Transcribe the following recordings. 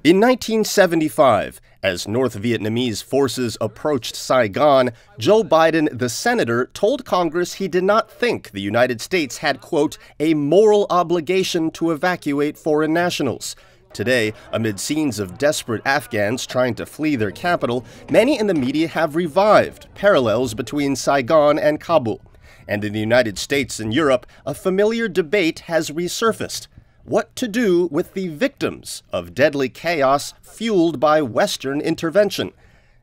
In 1975, as North Vietnamese forces approached Saigon, Joe Biden, the senator, told Congress he did not think the United States had, quote, a moral obligation to evacuate foreign nationals. Today, amid scenes of desperate Afghans trying to flee their capital, many in the media have revived parallels between Saigon and Kabul. And in the United States and Europe, a familiar debate has resurfaced. What to do with the victims of deadly chaos fueled by Western intervention?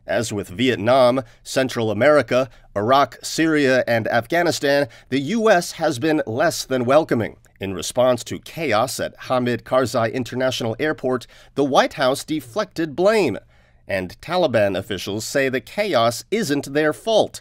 As with Vietnam, Central America, Iraq, Syria, and Afghanistan, the U.S. has been less than welcoming. In response to chaos at Hamid Karzai International Airport, the White House deflected blame. And Taliban officials say the chaos isn't their fault.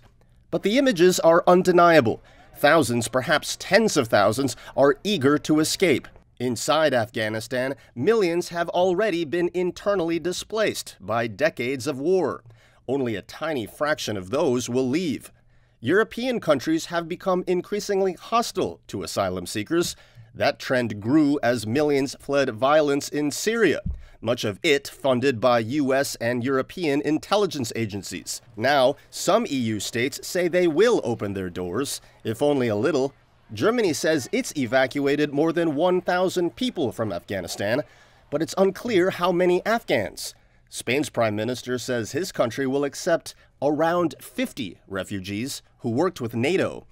But the images are undeniable. Thousands, perhaps tens of thousands, are eager to escape. Inside Afghanistan, millions have already been internally displaced by decades of war. Only a tiny fraction of those will leave. European countries have become increasingly hostile to asylum seekers. That trend grew as millions fled violence in Syria, much of it funded by U.S. and European intelligence agencies. Now, some EU states say they will open their doors, if only a little. Germany says it's evacuated more than 1,000 people from Afghanistan, but it's unclear how many Afghans. Spain's prime minister says his country will accept around 50 refugees who worked with NATO.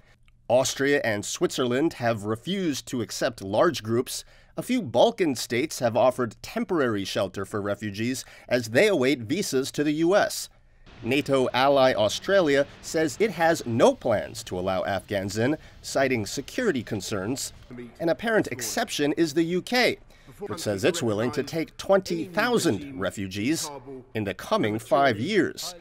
Austria and Switzerland have refused to accept large groups. A few Balkan states have offered temporary shelter for refugees as they await visas to the U.S. NATO ally Australia says it has no plans to allow Afghans in, citing security concerns. An apparent exception is the UK, which says it's willing to take 20,000 refugees in the coming 5 years.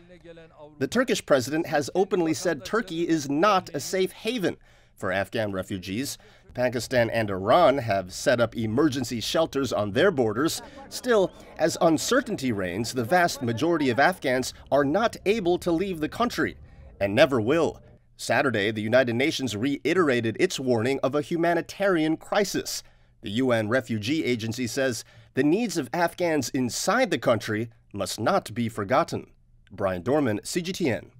The Turkish president has openly said Turkey is not a safe haven for Afghan refugees. Pakistan and Iran have set up emergency shelters on their borders. Still, as uncertainty reigns, the vast majority of Afghans are not able to leave the country, and never will. Saturday, the United Nations reiterated its warning of a humanitarian crisis. The UN Refugee Agency says the needs of Afghans inside the country must not be forgotten. Dorman, CGTN.